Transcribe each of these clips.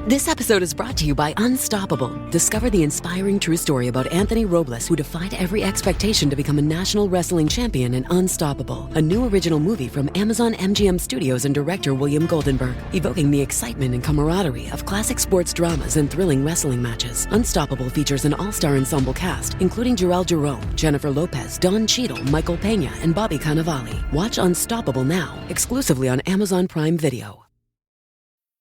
This episode is brought to you by Unstoppable. Discover the inspiring true story about Anthony Robles, who defied every expectation to become a national wrestling champion in Unstoppable, a new original movie from Amazon MGM Studios and director William Goldenberg, evoking the excitement and camaraderie of classic sports dramas and thrilling wrestling matches. Unstoppable features an all-star ensemble cast, including Jarrell Jerome, Jennifer Lopez, Don Cheadle, Michael Pena, and Bobby Cannavale. Watch Unstoppable now, exclusively on Amazon Prime Video.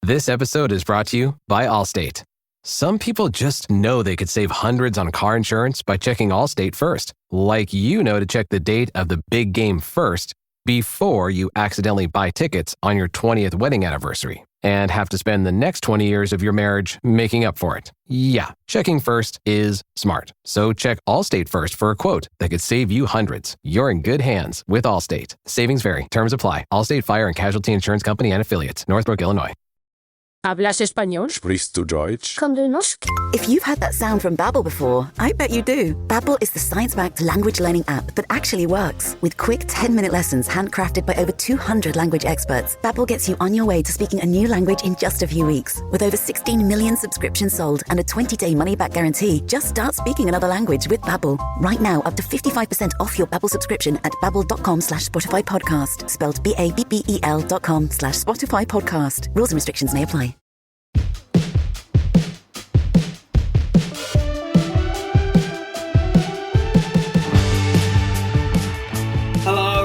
This episode is brought to you by Allstate. Some people just know they could save hundreds on car insurance by checking Allstate first. Like you know to check the date of the big game first before you accidentally buy tickets on your 20th wedding anniversary and have to spend the next 20 years of your marriage making up for it. Yeah, checking first is smart. So check Allstate first for a quote that could save you hundreds. You're in good hands with Allstate. Savings vary. Terms apply. Allstate Fire and Casualty Insurance Company and Affiliates. Northbrook, Illinois. ¿Hablas español? Sprichst du Deutsch? Kan du norsk? If you've heard that sound from Babbel before, I bet you do. Babbel is the science-backed language learning app that actually works. With quick 10-minute lessons handcrafted by over 200 language experts, Babbel gets you on your way to speaking a new language in just a few weeks. With over 16 million subscriptions sold and a 20-day money-back guarantee, just start speaking another language with Babbel. Right now, up to 55% off your Babbel subscription at babbel.com/Spotify podcast. Spelled BABBEL.com/Spotify podcast. Rules and restrictions may apply.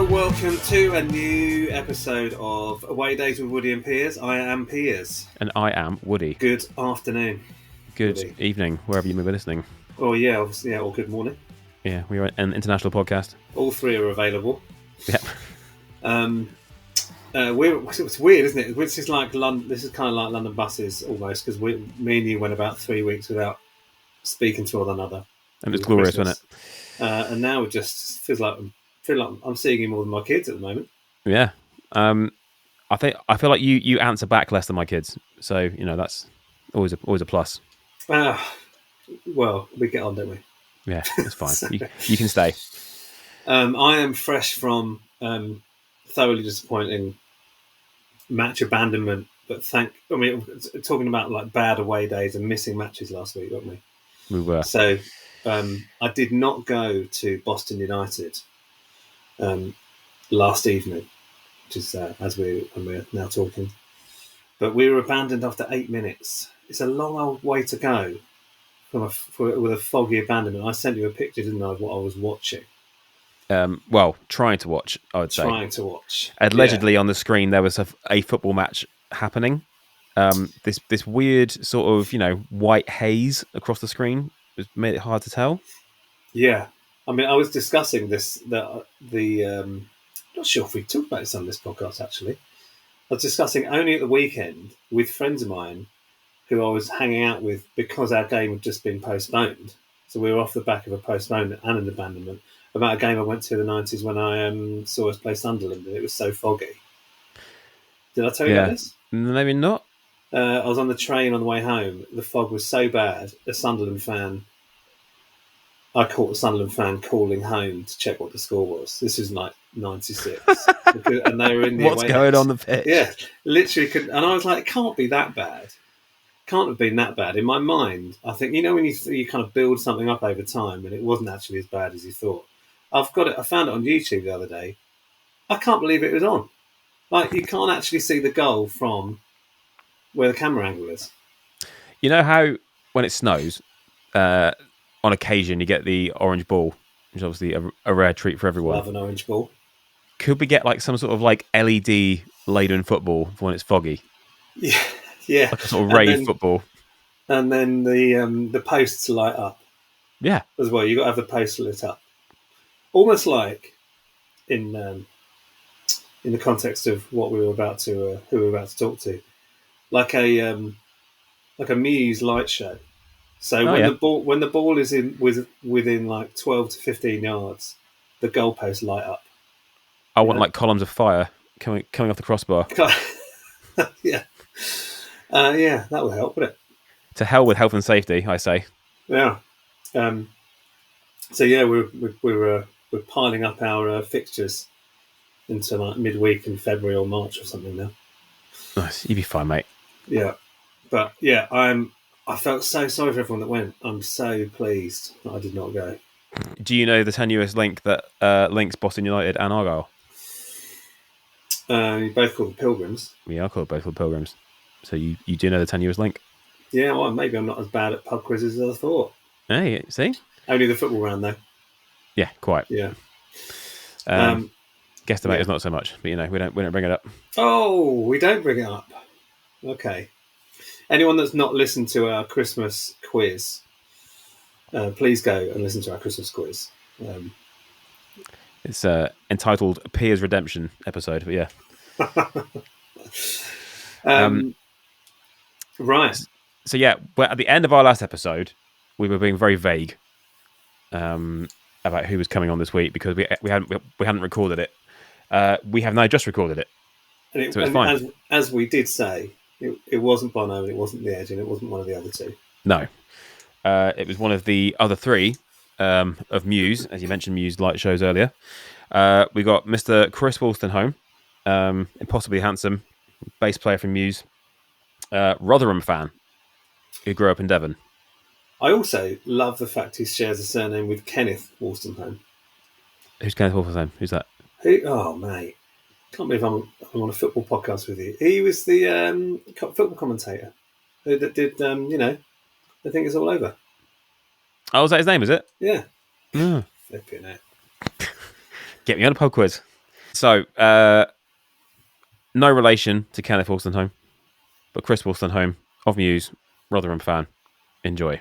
Welcome to a new episode of Away Days with Woody and Piers. I am Piers. And I am Woody. Good afternoon. Good Woody. Evening, wherever you may be listening. Oh yeah, obviously, or good morning. Yeah, we are an international podcast. All three are available. Yep. It's weird, isn't it? This is like London. This is kind of like London buses almost, because me and you went about 3 weeks without speaking to one another. And it's glorious, Christmas. wasn't it? And now it just feels like I'm seeing you more than my kids at the moment. Yeah. I feel like you answer back less than my kids, so that's always a plus. Well, we get on, don't we? Yeah, it's fine. you can stay. I am fresh from thoroughly disappointing match abandonment, but talking about like bad away days and missing matches last week, weren't we? We were. So I did not go to Boston United last evening, which is as we're now talking. But we were abandoned after 8 minutes. It's a long old way to go with a foggy abandonment. I sent you a picture, didn't I, of what I was watching? Well, trying to watch, I would say. Trying to watch. Allegedly, on the screen, there was a football match happening. This weird sort of, white haze across the screen made it hard to tell. Yeah. I mean, I was discussing this, I'm not sure if we talked about this on this podcast, actually. I was discussing only at the weekend with friends of mine who I was hanging out with because our game had just been postponed. So we were off the back of a postponement and an abandonment about a game I went to in the 90s when I saw us play Sunderland, and it was so foggy. Did I tell you about this? Maybe not. I was on the train on the way home. The fog was so bad, I caught a Sunderland fan calling home to check what the score was. This was like 96. And they were in the What's away going house. on the pitch? Yeah, literally couldn't. And I was like, it can't be that bad. Can't have been that bad. In my mind, I think, when you kind of build something up over time and it wasn't actually as bad as you thought. I've got it. I found it on YouTube the other day. I can't believe it was on. Like, you can't actually see the goal from where the camera angle is. You know how when it snows, on occasion you get the orange ball, which is obviously a rare treat for everyone. Love an orange ball. Could we get like some sort of like LED laden football for when it's foggy? Yeah, yeah. Like a sort of rave football. And then the posts light up. Yeah. As well, you got to have the posts lit up. Almost like in the context of what we were about to, who we were about to talk to, like a Muse light show. So when the ball is within like 12 to 15 yards, the goalposts light up. I want like columns of fire coming off the crossbar. Yeah, that will help, wouldn't it? To hell with health and safety, I say. Yeah. So yeah, we're piling up our fixtures into like midweek in February or March or something now. Nice, you'd be fine, mate. Yeah. But yeah, I felt so sorry for everyone that went. I'm so pleased that I did not go. Do you know the tenuous link that links Boston United and Argyle? You both called Pilgrims. We are called both called Pilgrims. So you do know the tenuous link? Yeah, well, maybe I'm not as bad at pub quizzes as I thought. Hey, see? Only the football round, though. Yeah, quite. Yeah. Guesstimators not so much, but we don't bring it up. Oh, we don't bring it up. Okay. Anyone that's not listened to our Christmas quiz, please go and listen to our Christmas quiz. It's entitled Piers Redemption episode, but yeah. Right. So yeah, at the end of our last episode, we were being very vague about who was coming on this week because we hadn't recorded it. We have now just recorded it, so it's fine. As we did say, it wasn't Bono and it wasn't The Edge and it wasn't one of the other two. No, it was one of the other three of Muse, as you mentioned, Muse light shows earlier. We got Mr. Chris Wolstenholme, impossibly handsome bass player from Muse, Rotherham fan who grew up in Devon. I also love the fact he shares a surname with Kenneth Wolstenholme. Who's Kenneth Wolstenholme? Who's that? Oh, mate. Can't believe I'm on a football podcast with you. He was the football commentator that did, I think it's all over. Oh, is that his name, is it? Yeah. Mm. Flipping it. Get me on a pub quiz. So, no relation to Kenneth Wolstenholme, but Chris Wolstenholme of Muse, Rotherham fan. Enjoy.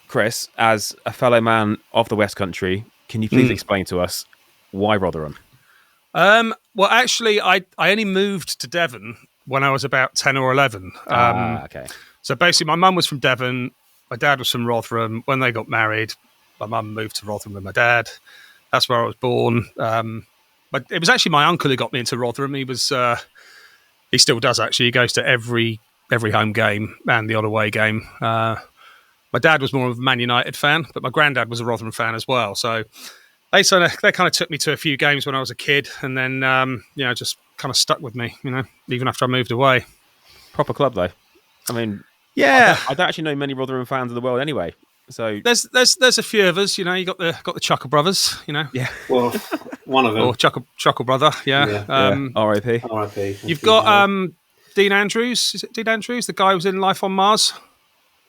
Chris, as a fellow man of the West Country, can you please explain to us why Rotherham? Well, actually, I only moved to Devon when I was about 10 or 11. Okay. So basically, my mum was from Devon. My dad was from Rotherham. When they got married, my mum moved to Rotherham with my dad. That's where I was born. But it was actually my uncle who got me into Rotherham. He still does, actually. He goes to every home game and the odd away game. My dad was more of a Man United fan, but my granddad was a Rotherham fan as well. So they kind of took me to a few games when I was a kid, and then just kind of stuck with me. Even after I moved away. Proper club, though. I mean, yeah, I don't actually know many Rotherham fans in the world anyway. So there's a few of us. You got the Chuckle brothers. Yeah. Well, one of them. Or Chuckle brother. Yeah. R.I.P. R.I.P. You've got Dean Andrews. Is it Dean Andrews? The guy who was in Life on Mars.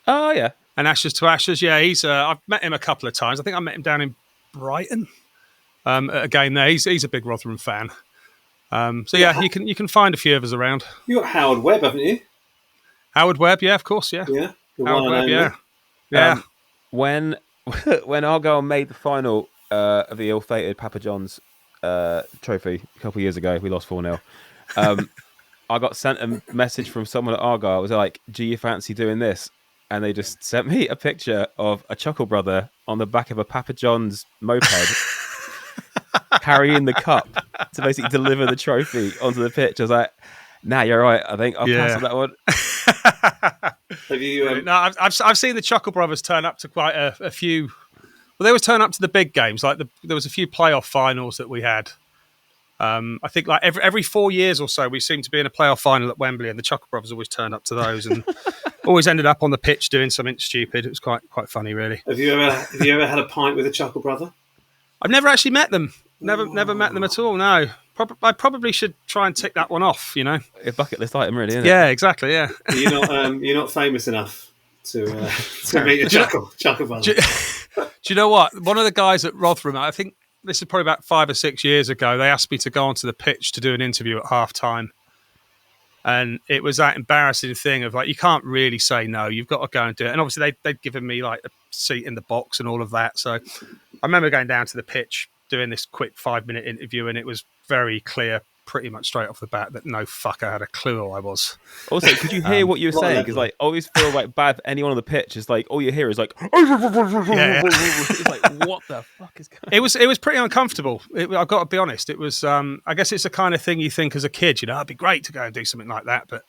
Oh yeah. And Ashes to Ashes. Yeah, I've met him a couple of times. I think I met him down in Brighton at a game there. He's a big Rotherham fan. So yeah, you can find a few of us around. You got Howard Webb, haven't you? Howard Webb, yeah, of course, yeah. Yeah. Howard Webb, yeah. Yeah. When Argyle made the final of the ill-fated Papa John's trophy a couple of years ago, we lost 4-0. I got sent a message from someone at Argyle. It was like, "Do you fancy doing this?" And they just sent me a picture of a Chuckle brother on the back of a Papa John's moped carrying the cup to basically deliver the trophy onto the pitch. I was like, "Nah, you're right. I think I'll cancel that one." Have you? No, I've seen the Chuckle brothers turn up to quite a few. Well, they always turn up to the big games. Like there was a few playoff finals that we had. I think like every 4 years or so, we seem to be in a playoff final at Wembley, and the Chuckle brothers always turned up to those and always ended up on the pitch doing something stupid. It was quite funny, really. Have you ever had a pint with a Chuckle brother? I've never actually met them. Never met them at all. No. I probably should try and tick that one off. A bucket list item, really, isn't it? Yeah, exactly. Yeah. You're not famous enough to meet a Chuckle brother. Do you know what? One of the guys at Rotherham, I think this is probably about 5 or 6 years ago, they asked me to go onto the pitch to do an interview at half-time. And it was that embarrassing thing of like, you can't really say no. You've got to go and do it. And obviously they'd given me like a seat in the box and all of that. So I remember going down to the pitch, doing this quick 5-minute interview, and it was very clear pretty much straight off the bat that no fucker had a clue who I was. Also, could you hear what you were saying? Because like, I always feel like bad for anyone on the pitch. Is like all you hear is like, yeah. It's like, what the fuck is going on? It was pretty uncomfortable. I've got to be honest. It was. I guess it's the kind of thing you think as a kid. It'd be great to go and do something like that, but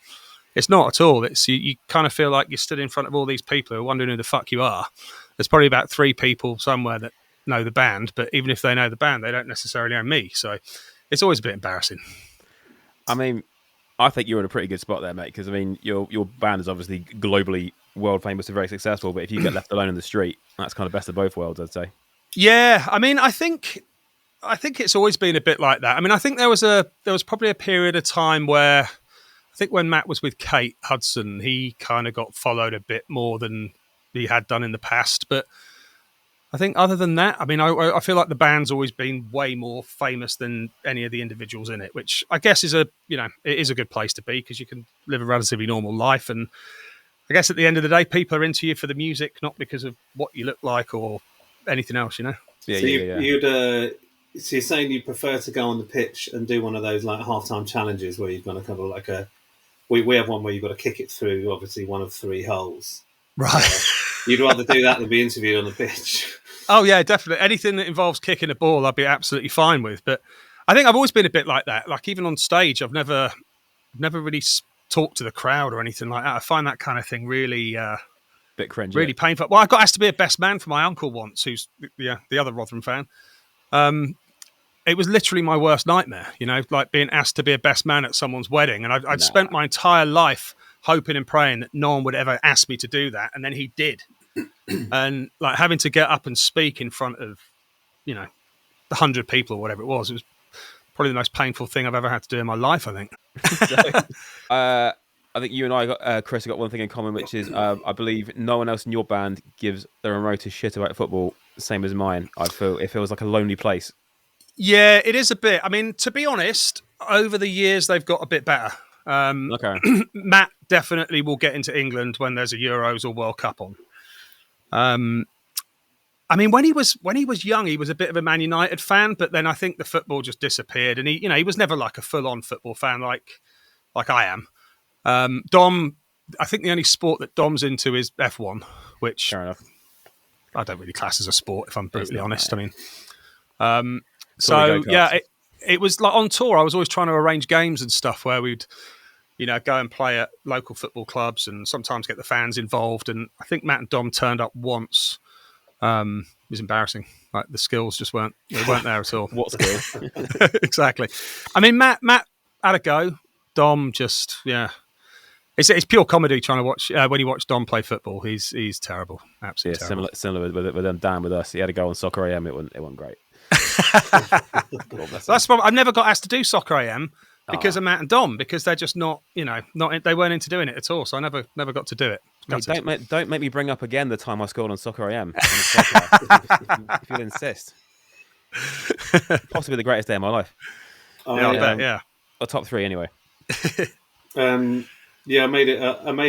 it's not at all. It's you kind of feel like you're stood in front of all these people who are wondering who the fuck you are. There's probably about 3 people somewhere that know the band, but even if they know the band, they don't necessarily know me. So it's always a bit embarrassing. I mean, I think you're in a pretty good spot there, mate, because, I mean, your band is obviously globally world famous and very successful, but if you get left alone in the street, that's kind of best of both worlds, I'd say. Yeah, I mean, I think it's always been a bit like that. I mean, I think there was probably a period of time where I think when Matt was with Kate Hudson, he kind of got followed a bit more than he had done in the past. But I think other than that, I mean, I feel like the band's always been way more famous than any of the individuals in it, which I guess is it is a good place to be because you can live a relatively normal life. And I guess at the end of the day, people are into you for the music, not because of what you look like or anything else, Yeah, so yeah. So you're saying you prefer to go on the pitch and do one of those like halftime challenges where you've got to kind of like we have one where you've got to kick it through obviously one of 3 holes. Right. You'd rather do that than be interviewed on the pitch. Oh yeah, definitely. Anything that involves kicking a ball, I'd be absolutely fine with. But I think I've always been a bit like that. Like even on stage, I've never really talked to the crowd or anything like that. I find that kind of thing really bit cringy, really painful. Well, I got asked to be a best man for my uncle once, who's the other Rotherham fan. It was literally my worst nightmare, like being asked to be a best man at someone's wedding. And I'd spent my entire life hoping and praying that no one would ever ask me to do that. And then he did. And like having to get up and speak in front of, 100 people or whatever it was probably the most painful thing I've ever had to do in my life, I think. I think you and I, Chris, have got one thing in common, which is I believe no one else in your band gives the remotest shit about football, same as mine. I feel it feels like a lonely place. Yeah, it is a bit. I mean, to be honest, over the years they've got a bit better. Okay. Matt definitely will get into England when there's a Euros or World Cup on. I mean, when he was young, he was a bit of a Man United fan, but then I think the football just disappeared, and he was never like a full-on football fan like I am. Dom, I think the only sport that Dom's into is F1, which fair enough. I don't really class as a sport, if I'm brutally honest. Right. I mean, so yeah, it was like on tour. I was always trying to arrange games and stuff where we'd, go and play at local football clubs and sometimes get the fans involved. And I think Matt and Dom turned up once. It was embarrassing. Like the skills just weren't there at all. What skills? Exactly. I mean, Matt had a go. Dom just, yeah. It's pure comedy trying to watch when you watch Dom play football. He's terrible, absolutely terrible. Similar with them. Dan with us, he had a go on Soccer AM. It wasn't great. That's why I've never got asked to do Soccer AM because of Matt and Dom, because they're just not they weren't into doing it at all. So I never got to do it. Mate, don't make me bring up again the time I scored on Soccer AM. If you'll insist. Possibly the greatest day of my life. I bet. Yeah, or top 3 anyway. Yeah, I made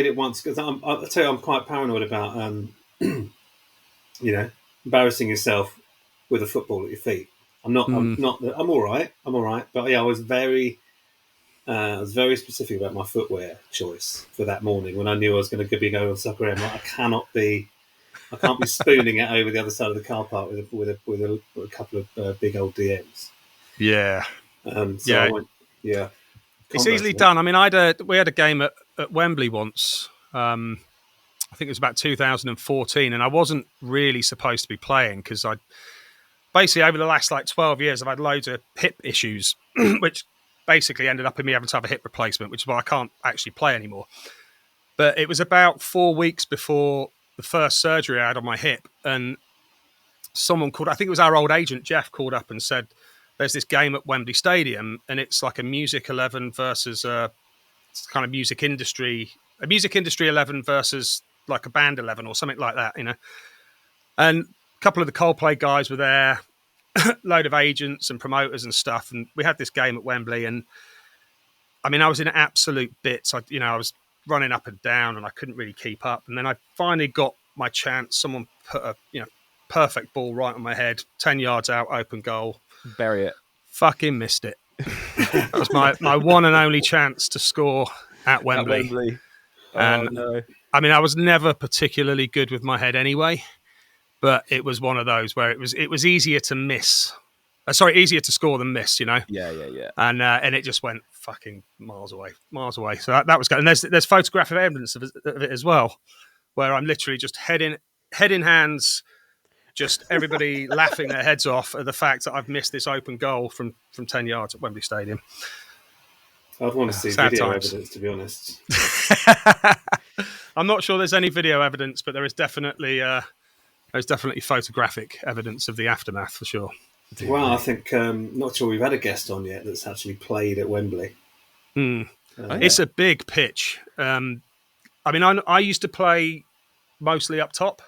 it once because I'll tell you, I'm quite paranoid about embarrassing yourself with a football at your feet. I'm all right. But yeah, I was very specific about my footwear choice for that morning when I knew I was going to be going on Soccer AM. Like, I can't be spooning it over the other side of the car park with a couple of big old DMs. Yeah. Yeah. It's easily done. I mean, we had a game at Wembley once. I think it was about 2014, and I wasn't really supposed to be playing because I basically over the last 12 years I've had loads of hip issues, which basically ended up in me having to have a hip replacement, which is why I can't actually play anymore. But it was about 4 weeks before the first surgery I had on my hip, and someone called, I think it was our old agent Jeff, called up and said, there's this game at Wembley Stadium, and it's like a Music 11 versus a kind of music industry 11 versus like a band 11 or something like that, And a couple of the Coldplay guys were there, load of agents and promoters and stuff, and we had this game at Wembley. And I mean, I was in absolute bits. I was running up and down, and I couldn't really keep up. And then I finally got my chance. Someone put a perfect ball right on my head, 10 yards out, open goal. Bury it. Fucking missed it. That was my one and only chance to score at Wembley. No. I mean, I was never particularly good with my head anyway, but it was one of those where it was easier to miss. Easier to score than miss, Yeah. And it just went fucking miles away. So that was good. And there's photographic evidence of it as well, where I'm literally just head in hands, just everybody laughing their heads off at the fact that I've missed this open goal from 10 yards at Wembley Stadium. I'd want to see Sad video times. evidence, to be honest. I'm not sure there's any video evidence, but there is definitely photographic evidence of the aftermath for sure. Well, I think not sure we've had a guest on yet that's actually played at Wembley. It's a big pitch. I used to play mostly up top,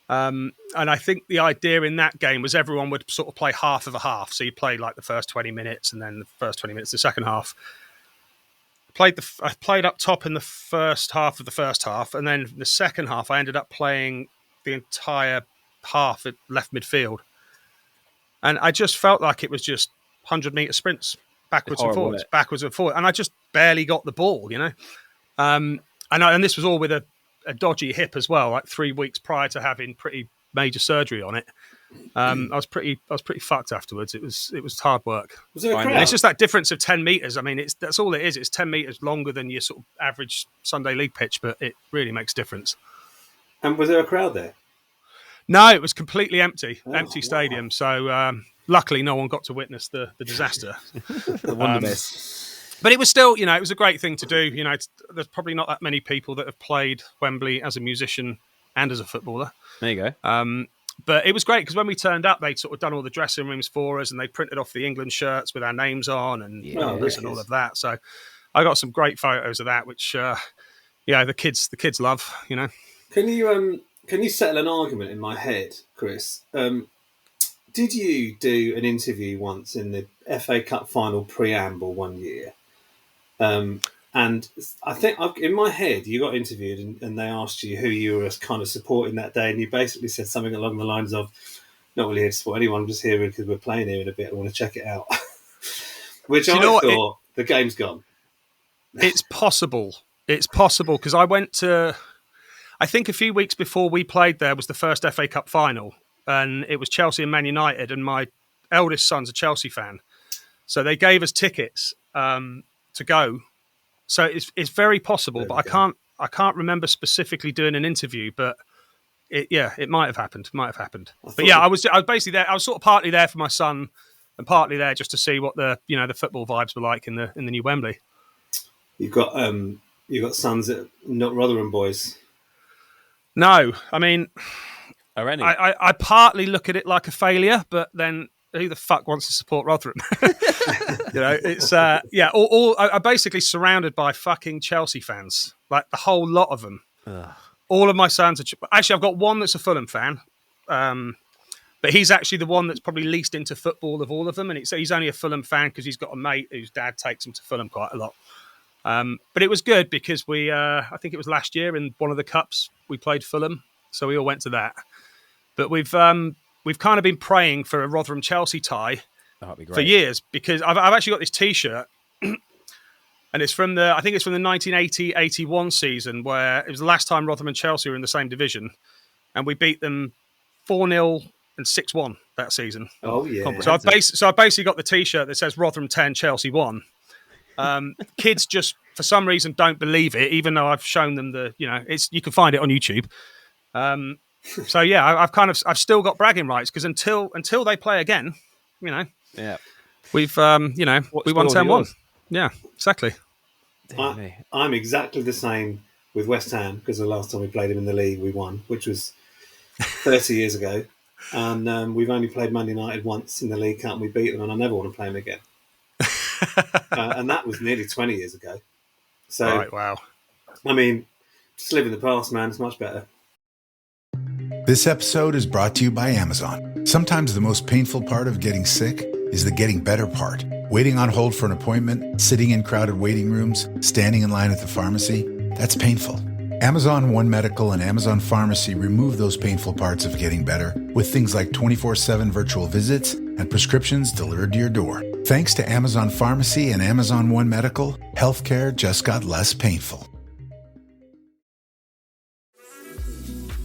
and I think the idea in that game was everyone would sort of play half of a half. So you play like the first 20 minutes, and then the first 20 minutes the second half. I played up top in the first half of the first half, and then the second half I ended up playing the entire half at left midfield, and I just felt like it was just 100-meter sprints backwards and forwards, and I just barely got the ball, you know. And this was all with a dodgy hip as well. Like 3 weeks prior to having pretty major surgery on it, I was pretty fucked afterwards. It was hard work. Was there a crowd? And it's just that difference of 10 meters. I mean, that's all it is. It's 10 meters longer than your sort of average Sunday league pitch, but it really makes a difference. And was there a crowd there? No, it was completely empty stadium. So luckily, no one got to witness the disaster. But it was still, it was a great thing to do. There's probably not that many people that have played Wembley as a musician and as a footballer. There you go. But it was great because when we turned up, they'd sort of done all the dressing rooms for us, and they printed off the England shirts with our names on and and all of that. So I got some great photos of that, which the kids love. Can you settle an argument in my head, Chris? Did you do an interview once in the FA Cup final preamble one year? And I think in my head, you got interviewed and they asked you who you were kind of supporting that day. And you basically said something along the lines of, not really here to support anyone, I'm just here because we're playing here in a bit. I want to check it out. Which I thought, the game's gone. It's possible. It's possible because I went to, I think a few weeks before we played there was the first FA Cup final. And it was Chelsea and Man United. And my eldest son's a Chelsea fan. So they gave us tickets to go. So it's very possible, but I can't remember specifically doing an interview, but it might have happened. But I was basically there. I was sort of partly there for my son, and partly there just to see what the football vibes were like in the new Wembley. You've got sons that not Rotherham boys. No, I mean, are any? I partly look at it like a failure, but then who the fuck wants to support Rotherham? It's I'm basically surrounded by fucking Chelsea fans, like the whole lot of them. Ugh. All of my sons are actually, I've got one that's a Fulham fan, but he's actually the one that's probably least into football of all of them, and he's only a Fulham fan because he's got a mate whose dad takes him to Fulham quite a lot. But it was good because we, I think it was last year in one of the cups we played Fulham, so we all went to that. But we've kind of been praying for a Rotherham Chelsea tie for years because I've actually got this T-shirt, and it's from the 1980-81 season where it was the last time Rotherham and Chelsea were in the same division, and we beat them 4-0 and 6-1 that season. Oh yeah! So I've basically got the T-shirt that says Rotherham 10, Chelsea 1. Kids just for some reason don't believe it, even though I've shown them you can find it on YouTube. So yeah, I've still got bragging rights because until they play again, we've we won 10-1. Yeah, exactly. I'm exactly the same with West Ham because the last time we played them in the league we won, which was 30 years ago, and we've only played Man United once in the League Cup and we beat them, and I never want to play them again. And that was nearly 20 years ago. So, right, wow. I mean, just live in the past, man. It's much better. This episode is brought to you by Amazon. Sometimes the most painful part of getting sick is the getting better part. Waiting on hold for an appointment, sitting in crowded waiting rooms, standing in line at the pharmacy, that's painful. Amazon One Medical and Amazon Pharmacy remove those painful parts of getting better with things like 24/7 virtual visits and prescriptions delivered to your door. Thanks to Amazon Pharmacy and Amazon One Medical, healthcare just got less painful.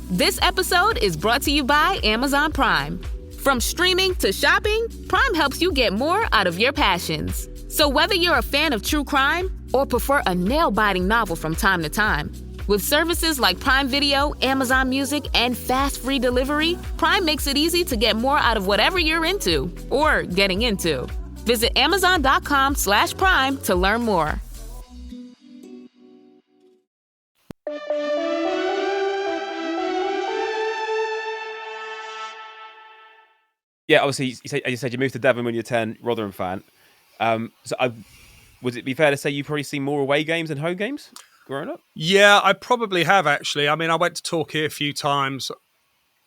This episode is brought to you by Amazon Prime. From streaming to shopping, Prime helps you get more out of your passions. So whether you're a fan of true crime or prefer a nail-biting novel from time to time, With services like Prime Video, Amazon Music, and fast free delivery, Prime makes it easy to get more out of whatever you're into or getting into. Visit Amazon.com/Prime to learn more. Yeah, obviously, you said you moved to Devon when you're 10, Rotherham fan. Would it be fair to say you probably seen more away games than home games growing up? Yeah, I probably have, actually. I mean, I went to Torquay a few times.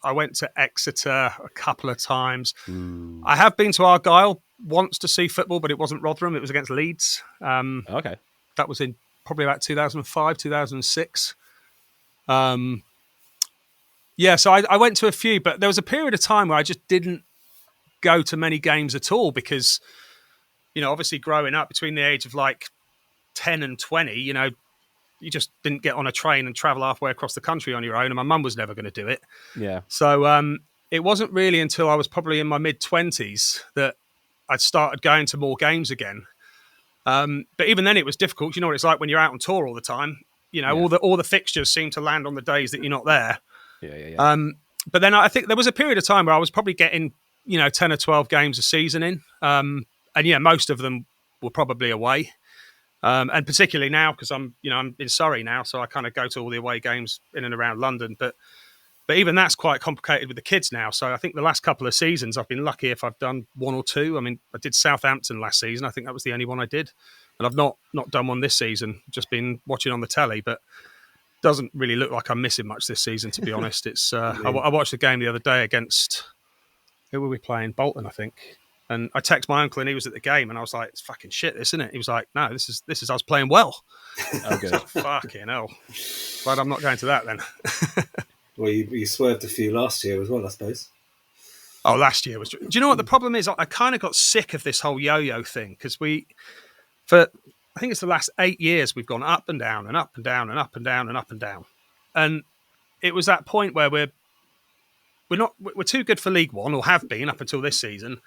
I went to Exeter a couple of times. I have been to Argyle once to see football, but it wasn't Rotherham. It was against Leeds. Okay. That was in probably about 2005, 2006. Yeah, so I went to a few, but there was a period of time where I just didn't go to many games at all because, obviously growing up between the age of like 10 and 20, you just didn't get on a train and travel halfway across the country on your own, and my mum was never going to do it. Yeah. So it wasn't really until I was probably in my mid-20s that I'd started going to more games again. But even then it was difficult. You know what it's like when you're out on tour all the time. All the fixtures seem to land on the days that you're not there. Yeah. But then I think there was a period of time where I was probably getting 10 or 12 games a season in. And yeah, most of them were probably away. And particularly now, because I'm in Surrey now, so I kind of go to all the away games in and around London. But even that's quite complicated with the kids now. So I think the last couple of seasons, I've been lucky if I've done one or two. I mean, I did Southampton last season. I think that was the only one I did. And I've not done one this season, just been watching on the telly. But doesn't really look like I'm missing much this season, to be honest. It's I watched the game the other day against, who were we playing? Bolton, I think. And I texted my uncle and he was at the game and I was like, it's fucking shit, this, isn't it? He was like, no, this is us playing well. Okay. Fucking hell. Glad I'm not going to that then. Well, you swerved a few last year as well, I suppose. Oh, last year was... Do you know what the problem is? I kind of got sick of this whole yo-yo thing because I think it's the last 8 years we've gone up and down and up and down and up and down and up and down. And it was that point where we're too good for League One, or have been up until this season,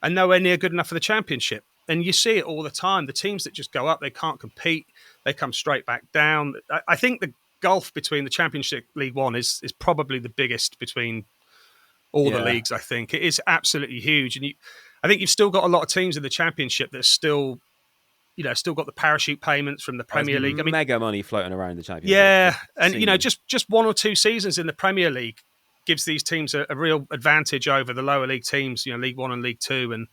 and nowhere near good enough for the Championship. And you see it all the time. The teams that just go up, they can't compete. They come straight back down. I think the gulf between the Championship, League One is probably the biggest between all the leagues, I think. It is absolutely huge. And I think you've still got a lot of teams in the Championship that are still got the parachute payments from the Premier League. I mean, mega money floating around the Championship. Yeah, and just one or two seasons in the Premier League gives these teams a real advantage over the lower league teams, League One and League Two. And,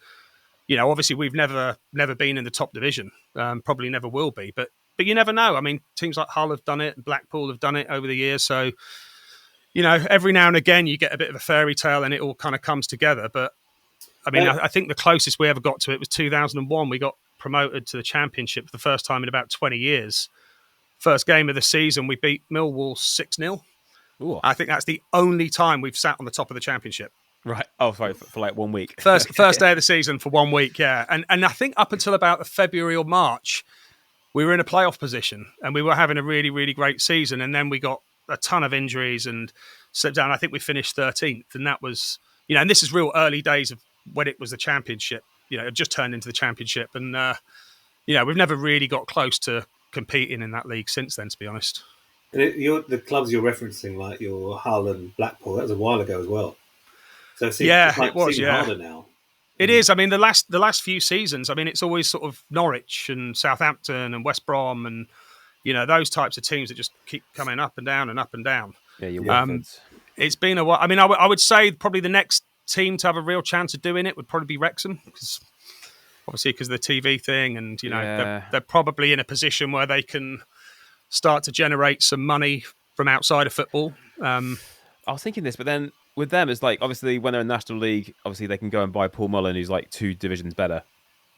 obviously we've never been in the top division, probably never will be, but you never know. I mean, teams like Hull have done it, Blackpool have done it over the years. So, every now and again you get a bit of a fairy tale and it all kind of comes together. But I mean, I think the closest we ever got to it was 2001. We got promoted to the Championship for the first time in about 20 years. First game of the season, we beat Millwall 6-0. Ooh. I think that's the only time we've sat on the top of the Championship. Right. Oh, sorry, for like 1 week. First day of the season for 1 week, yeah. And I think up until about February or March, we were in a playoff position and we were having a really, really great season. And then we got a ton of injuries and slipped down. I think we finished 13th. And that was, and this is real early days of when it was the Championship. It just turned into the Championship. And, we've never really got close to competing in that league since then, to be honest. And the clubs you're referencing, like your Hull and Blackpool, that was a while ago as well. So it seems, it was harder now. It is. I mean, the last few seasons, I mean, it's always sort of Norwich and Southampton and West Brom and, those types of teams that just keep coming up and down and up and down. Yeah, you're Watfords. It's been a while. I mean, I would say probably the next team to have a real chance of doing it would probably be Wrexham, because of the TV thing, and they're probably in a position where they can start to generate some money from outside of football. I was thinking this, but then with them, it's like, obviously when they're in National League, obviously they can go and buy Paul Mullen, who's like 2 divisions better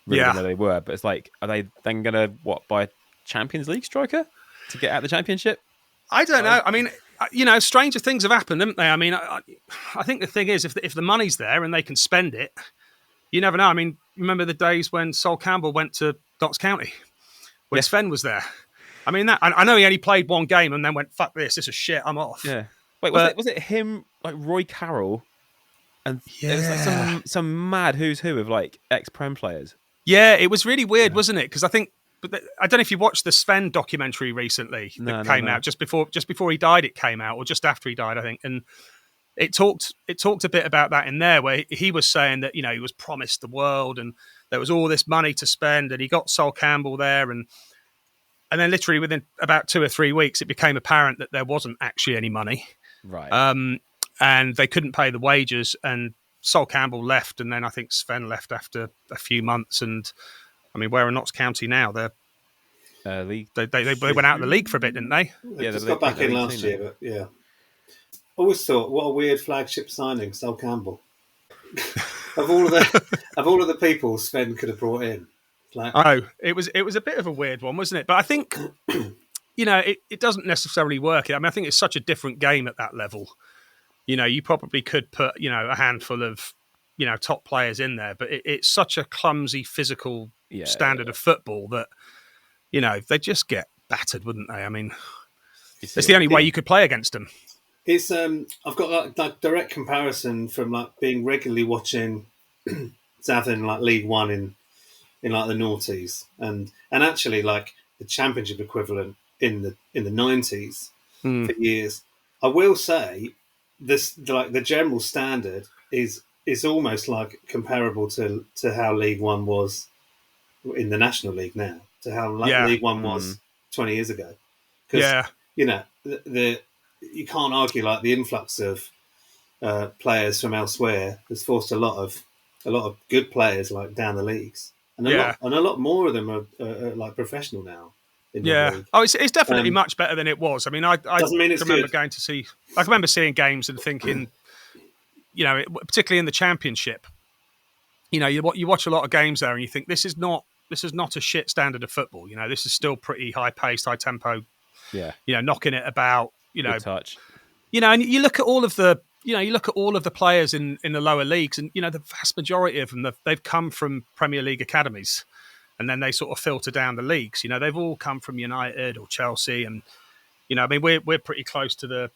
than where they were. But it's like, are they then going to buy a Champions League striker to get out the Championship? I don't know. I mean, stranger things have happened, haven't they? I mean, I think the thing is, if the money's there and they can spend it, you never know. I mean, remember the days when Sol Campbell went to Notts County, when Sven was there? I mean, I know he only played one game and then went, fuck this is shit, I'm off. Yeah. Wait, was it him, like Roy Carroll, and it was like some mad who's who of like ex-Prem players? Yeah, it was really weird, wasn't it? Because I think I don't know if you watched the Sven documentary recently that came out just before he died. It came out, or just after he died, I think, and it talked a bit about that in there, where he was saying that, you know, he was promised the world and there was all this money to spend, and he got Sol Campbell there, and then literally within about 2 or 3 weeks, it became apparent that there wasn't actually any money, right? And they couldn't pay the wages, and Sol Campbell left, and then I think Sven left after a few months, and I mean, where are Notts County now? They're League. They went out of the league for a bit, didn't they? They just got back in last year, but yeah. Always thought, what a weird flagship signing, Sol Campbell. of all of the people Sven could have brought in. It was a bit of a weird one, wasn't it? But I think, you know, it doesn't necessarily work. I mean, I think it's such a different game at that level. You know, you probably could put, you know, a handful of, you know, top players in there, but it's such a clumsy physical standard of football that, you know, they just get battered, wouldn't they? I mean, it's the only way you could play against them. It's I've got like direct comparison from like being regularly watching Southern like League One in like the noughties, and actually like the Championship equivalent in the 90s for years. I will say the general standard is almost like comparable to how League One was in the National League now, to how League One was 20 years ago. Because you know you can't argue like the influx of players from elsewhere has forced a lot of good players like down the leagues, and a lot more of them are like professional now. In the league. Oh, it's definitely much better than it was. I mean, I remember seeing games and thinking, you know, particularly in the Championship, you know, you watch a lot of games there and you think this is not a shit standard of football. You know, this is still pretty high paced, high tempo. Yeah, you know, knocking it about. You know, good touch. You know, and you look at all of the players in the lower leagues, and you know, the vast majority of them they've come from Premier League academies, and then they sort of filter down the leagues. You know, they've all come from United or Chelsea, and you know, I mean, we're pretty close to the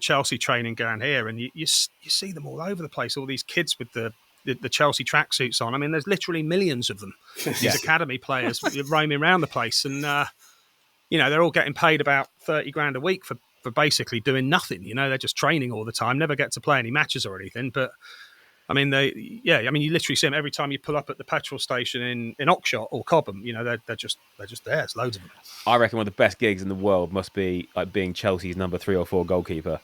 Chelsea training ground here, and you see them all over the place. All these kids with the Chelsea tracksuits on. I mean, there's literally millions of them. These academy players roaming around the place, and you know, they're all getting paid about 30 grand a week for basically doing nothing. You know, they're just training all the time, never get to play any matches or anything. But I mean, you literally see them every time you pull up at the petrol station in Oxshott or Cobham. You know, they're just there. There's loads of them. I reckon one of the best gigs in the world must be like being Chelsea's number 3 or 4 goalkeeper.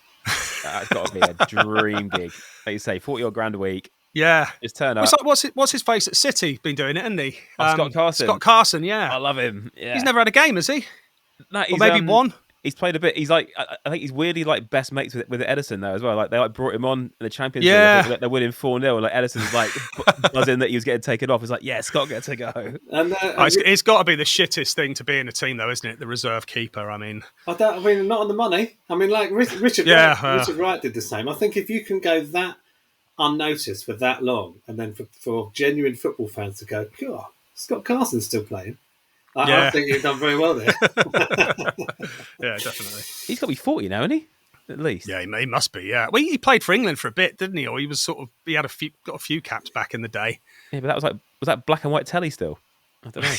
That's got to be a dream gig. Like you say, 40 odd grand a week. Yeah, just turn up. What's his face at City been doing it, hasn't he? Scott Carson. Scott Carson, yeah, I love him. Yeah, he's never had a game, has he? No, or maybe one. He's played a bit. He's like, I think he's weirdly like best mates with Edison though as well. Like they like brought him on in the Champions League. Yeah, they're winning 4-0. Like Edison's like buzzing that he was getting taken off. He's like, yeah, Scott gets to go. And it's got to be the shittest thing to be in a team though, isn't it? The reserve keeper. I mean, not on the money. I mean, like Richard Wright did the same. I think if you can go that unnoticed for that long, and then for genuine football fans to go, God, Scott Carson's still playing. I think you've done very well there. Yeah, definitely. He's got to be 40 now, isn't he? At least. Yeah, he must be. Yeah. Well, he played for England for a bit, didn't he? Or he was he had got a few caps back in the day. Yeah, but was that black and white telly still? I don't know.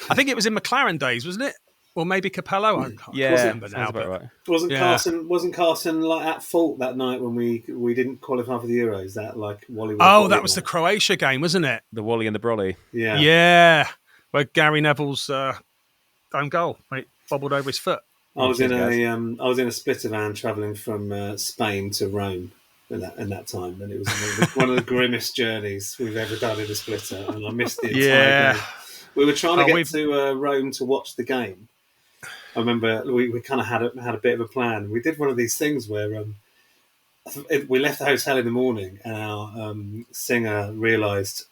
I think it was in McLaren days, wasn't it? Or maybe Capello. I can't remember now. But right. Wasn't Carson like at fault that night when we didn't qualify for the Euros? That like Wally. That was the Croatia game, wasn't it? The Wally and the Brolly. Yeah. Yeah. Where Gary Neville's own goal, it bobbled over his foot. I was in a splitter van travelling from Spain to Rome in that time, and it was one of the grimmest journeys we've ever done in a splitter, and I missed the entire game. We were trying to get to Rome to watch the game. I remember we kind of had a bit of a plan. We did one of these things where we left the hotel in the morning, and our singer realised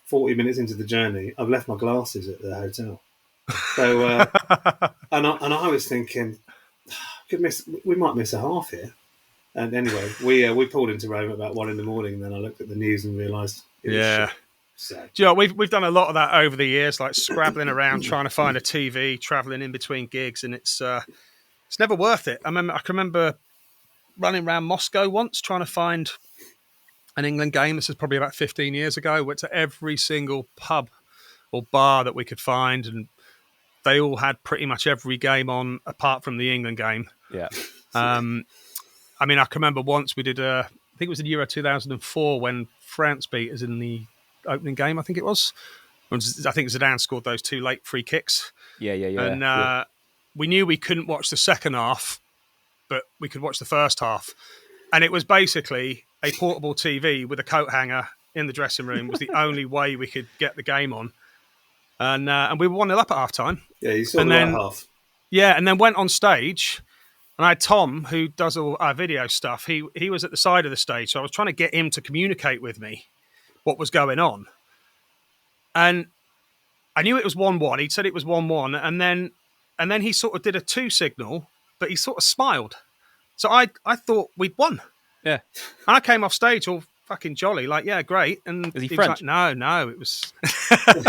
40 minutes into the journey, I've left my glasses at the hotel. So, and I was thinking, we might miss a half here. And anyway, we pulled into Rome about 1 a.m, and then I looked at the news and realised. Yeah. So. Do you know, we've done a lot of that over the years, like scrabbling around trying to find a TV, travelling in between gigs, and it's never worth it. I can remember running around Moscow once trying to find an England game. This is probably about 15 years ago. Went to every single pub or bar that we could find, and they all had pretty much every game on apart from the England game. Yeah. I mean, I can remember once we did, I think it was in Euro 2004 when France beat us in the opening game, I think it was. I think Zidane scored those 2 late free kicks. Yeah. And we knew we couldn't watch the second half, but we could watch the first half. And it was basically a portable TV with a coat hanger in the dressing room was the only way we could get the game on. And we were 1-0 up at half time. Yeah, you saw the right half. Yeah, and then went on stage. And I had Tom, who does all our video stuff. He was at the side of the stage, so I was trying to get him to communicate with me what was going on. And I knew it was 1-1. He'd said it was 1-1, and then he sort of did a 2 signal, but he sort of smiled. So I thought we'd won. Yeah. And I came off stage all fucking jolly, like, yeah, great. And is he Was French? like, no, it was. You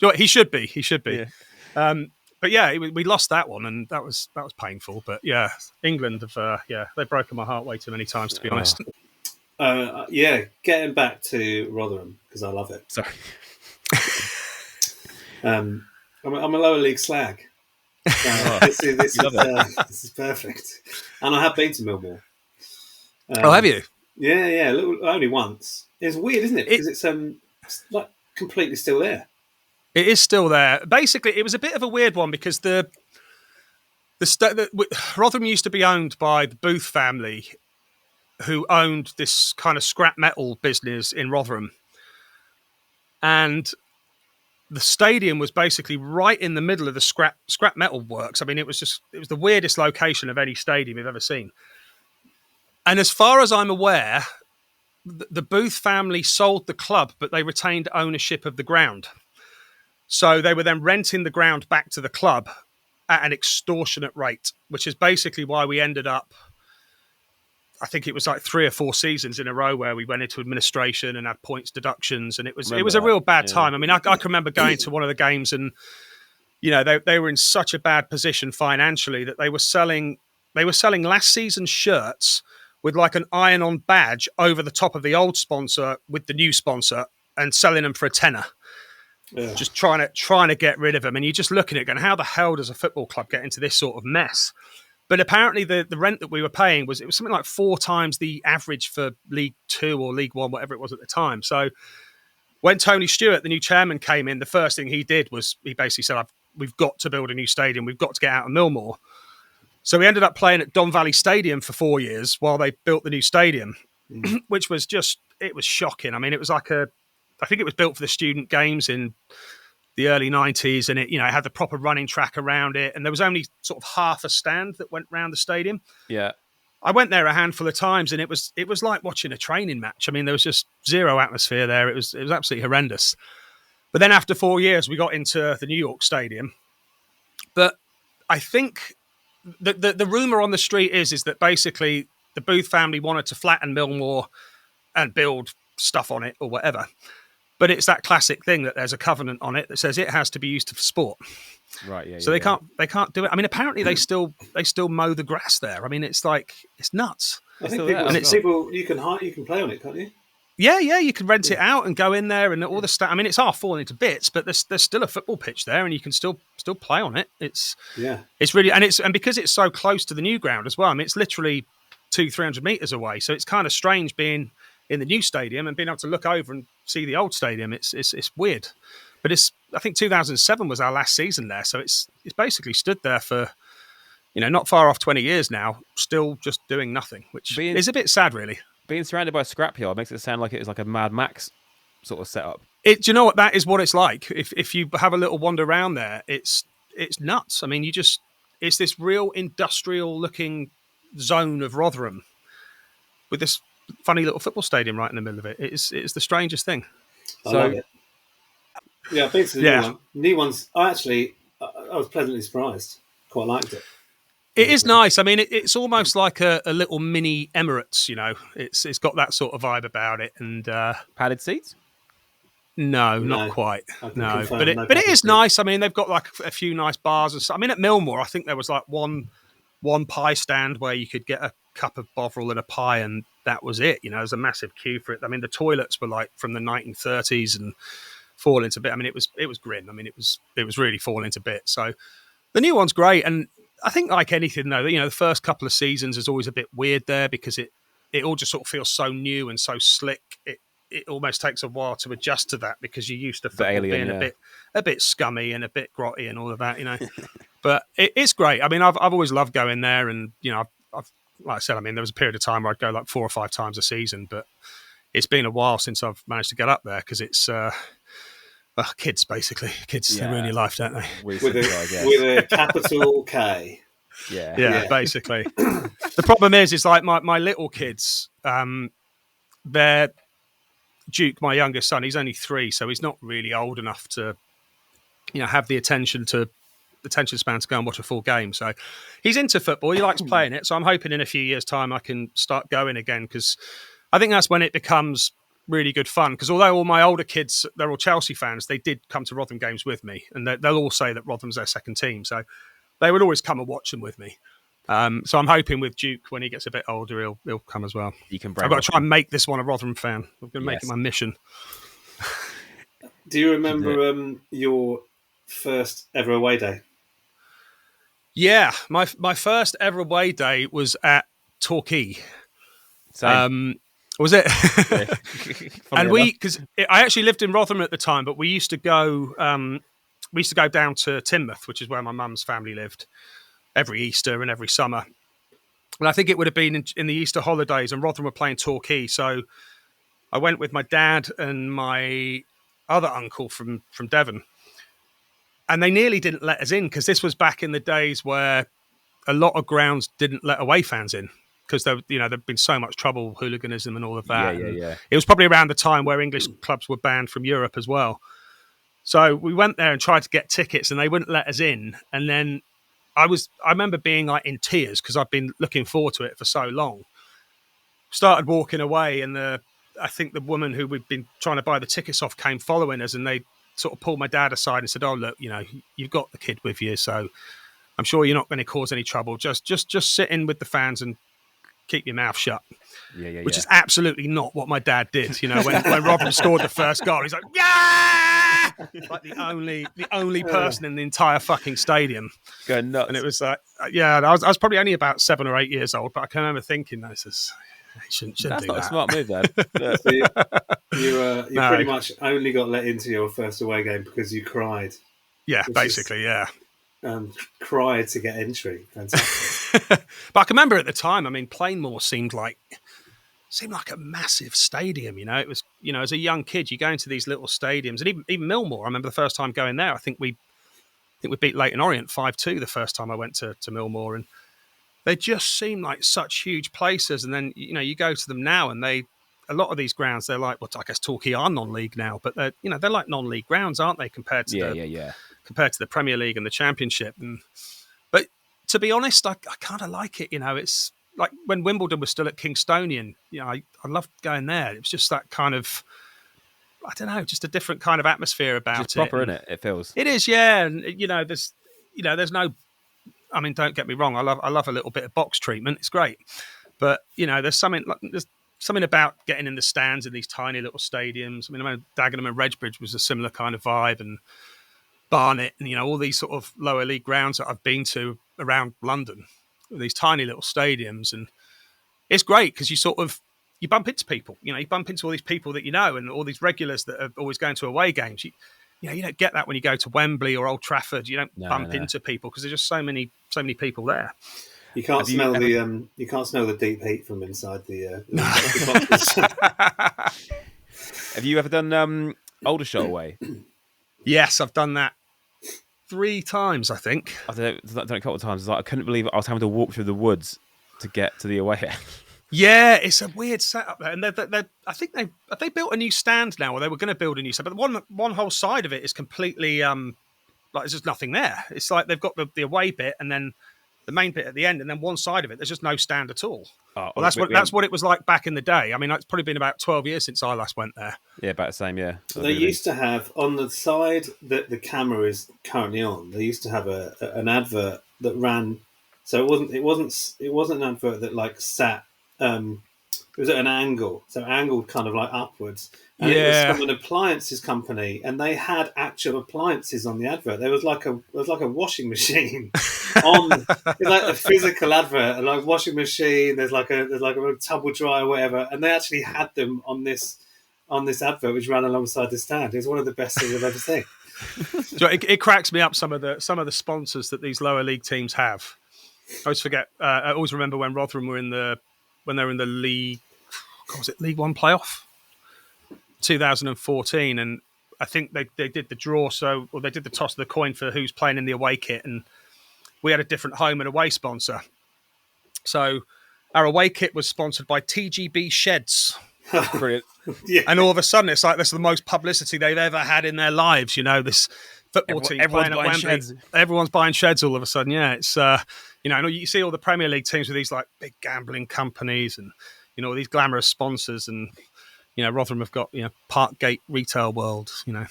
know what? He should be. Yeah. But yeah, we lost that one, and that was painful. But yeah, England have they've broken my heart way too many times, to be honest. Getting back to Rotherham because I love it. Sorry. I'm a lower league slag. This is perfect. And I have been to Millmore. Have you? Yeah, only once. It's weird, isn't it? Because it's like completely still there. It is still there. Basically, it was a bit of a weird one because Rotherham used to be owned by the Booth family, who owned this kind of scrap metal business in Rotherham. And the stadium was basically right in the middle of the scrap metal works. I mean, it was the weirdest location of any stadium you've ever seen. And as far as I'm aware, the Booth family sold the club, but they retained ownership of the ground. So they were then renting the ground back to the club at an extortionate rate, which is basically why we ended up, I think it was like 3 or 4 seasons in a row where we went into administration and had points deductions, and it was a real bad time. I mean, I can remember going to one of the games, and they were in such a bad position financially that they were selling last season's shirts with like an iron-on badge over the top of the old sponsor with the new sponsor, and selling them for £10. Yeah. Just trying to get rid of them, and you're just looking at it going, how the hell does a football club get into this sort of mess? But apparently the rent that we were paying was something like 4 times the average for League 2 or League 1, whatever it was at the time. So when Tony Stewart, the new chairman, came in, the first thing he did was he basically said, we've got to build a new stadium. We've got to get out of Millmore. So we ended up playing at Don Valley Stadium for 4 years while they built the new stadium, which was it was shocking. I mean, it was like I think it was built for the student games in the early 90s, and it had the proper running track around it, and there was only sort of half a stand that went round the stadium. Yeah. I went there a handful of times, and it was like watching a training match. I mean, there was just zero atmosphere there. It was absolutely horrendous. But then after 4 years, we got into the New York Stadium. But I think the rumor on the street is that basically the Booth family wanted to flatten Millmore and build stuff on it or whatever. But it's that classic thing that there's a covenant on it that says it has to be used for sport. Right. Yeah. So they can't do it. I mean, apparently they still mow the grass there. I mean, it's nuts. I think people you can play on it, can't you? Yeah, you can rent it out and go in there and all the stuff. I mean, it's half fallen into bits, but there's still a football pitch there, and you can still play on it. It's really and because it's so close to the new ground as well. I mean, it's literally 200-300 meters away, so it's kind of strange being in the new stadium and being able to look over and see the old stadium. It's weird, but I think 2007 was our last season there, so it's basically stood there for not far off 20 years now, still just doing nothing, which is a bit sad, really. Being surrounded by a scrapyard makes it sound like it is like a Mad Max sort of setup. Do you know what? That is what it's like. If you have a little wander around there, it's nuts. I mean, it's this real industrial looking zone of Rotherham with this funny little football stadium right in the middle of it. It's the strangest thing. I love it. Yeah, I've been to the new one. New ones. I was pleasantly surprised. Quite liked it. It is nice. I mean, it's almost like a little mini Emirates. It's got that sort of vibe about it. And padded seats? No, not quite. No, but it is nice. I mean, they've got like a few nice bars and stuff. I mean, at Millmore, I think there was like one pie stand where you could get a cup of Bovril and a pie, and that was it. There was a massive queue for it. I mean, the toilets were like from the 1930s and falling to bits. I mean, it was grim. I mean, it was really falling to bits. So the new one's great, and I think like anything though, the first couple of seasons is always a bit weird there because it all just sort of feels so new and so slick. It almost takes a while to adjust to that because you're used to football being a bit scummy and a bit grotty and all of that, But it's great. I mean, I've always loved going there, and I've like I said, I mean, there was a period of time where I'd go like 4 or 5 times a season, but it's been a while since I've managed to get up there because it's kids basically. Kids ruin your life, don't they? With a capital K. Yeah, basically. The problem is like my little kids, they're Duke, my youngest son, he's only 3, so he's not really old enough to, have the attention span to go and watch a full game. So he's into football. He likes playing it. So I'm hoping in a few years' time I can start going again because I think that's when it becomes really good fun. Because although all my older kids, they're all Chelsea fans, they did come to Rotherham games with me, and they'll all say that Rotherham's their second team. So they would always come and watch them with me. So I'm hoping with Duke, when he gets a bit older, he'll come as well. I've got to try and make this one a Rotherham fan. I'm going to make it my mission. Do you remember your first ever away day? Yeah, my first ever away day was at Torquay. Was it? And because I actually lived in Rotherham at the time, but we used to go down to Teignmouth, which is where my mum's family lived, every Easter and every summer. And I think it would have been in the Easter holidays, and Rotherham were playing Torquay. So I went with my dad and my other uncle from Devon. And they nearly didn't let us in because this was back in the days where a lot of grounds didn't let away fans in because there'd been so much trouble, hooliganism and all of that. Yeah. It was probably around the time where English clubs were banned from Europe as well. So we went there and tried to get tickets, and they wouldn't let us in. And then I remember being like in tears because I've been looking forward to it for so long. Started walking away, and I think the woman who we'd been trying to buy the tickets off came following us, and they sort of pulled my dad aside and said, "Oh, look, you've got the kid with you, so I'm sure you're not going to cause any trouble. Just sit in with the fans and keep your mouth shut." Which is absolutely not what my dad did. When Robin scored the first goal, he's like, "Yeah!" Like the only person in the entire fucking stadium going nuts. And it was like, I was probably only about 7 or 8 years old, but I can remember thinking, "This is." Shouldn't That's do not that. a smart move, Dad. So you pretty much only got let into your first away game because you cried. Yeah, basically, yeah. Cried to get entry. Fantastic. But I can remember at the time, I mean, Plainmoor seemed like a massive stadium. It was, as a young kid, you go into these little stadiums, and even Millmoor. I remember the first time going there. I think we beat Leyton Orient 5-2 the first time I went to Millmoor, and they just seem like such huge places. And then, you go to them now, and a lot of these grounds, they're like, well, I guess Torquay are non-league now, but they're like non-league grounds, aren't they, compared to compared to the Premier League and the Championship. But to be honest, I kind of like it. It's like when Wimbledon was still at Kingstonian, I loved going there. It was just that kind of, I don't know, just a different kind of atmosphere about just proper, innit? It feels. It is, yeah. And, there's no, I mean, don't get me wrong. I love a little bit of box treatment. It's great, but there's something about getting in the stands in these tiny little stadiums. I mean, Dagenham and Redbridge was a similar kind of vibe, and Barnet, and all these sort of lower league grounds that I've been to around London, these tiny little stadiums, and it's great because you bump into people. You bump into all these people that and all these regulars that are always going to away games. You don't get that when you go to Wembley or Old Trafford. You don't bump into people because there's just so many people there. You can't smell the deep heat from inside the boxes. Have you ever done Aldershot away? Yes, I've done that 3 times, I think. I've done it a couple of times. I couldn't believe I was having to walk through the woods to get to the away end. Yeah, it's a weird setup there, and I think they built a new stand now, or they were going to build a new stand, but one whole side of it is completely like there's just nothing there. It's like they've got the away bit, and then the main bit at the end, and then one side of it there's just no stand at all. That's what it was like back in the day. I mean, it's probably been about 12 years since I last went there. Yeah, about the same. Yeah, they used to have on the side that the camera is currently on. They used to have an advert that ran. So it wasn't an advert that like sat It was at an angle, so angled kind of like upwards. And it was from an appliances company, and they had actual appliances on the advert. There was like a washing machine on, it's like a physical advert, like washing machine. There's like a tumble dryer or whatever, and they actually had them on this advert, which ran alongside the stand. It was one of the best things I've ever seen. So it cracks me up some of the sponsors that these lower league teams have. I always remember when Rotherham were when they were in the league. Was it League One playoff? 2014, and I think they did the draw. They did the toss of the coin for who's playing in the away kit, and we had a different home and away sponsor. So our away kit was sponsored by TGB Sheds. Brilliant. Yeah. And all of a sudden, it's like this is the most publicity they've ever had in their lives. You know, this football team playing at Wembley. Sheds. Everyone's buying sheds all of a sudden. Yeah, it's you see all the Premier League teams with these like big gambling companies and these glamorous sponsors, and Rotherham have got Parkgate Retail World. Kind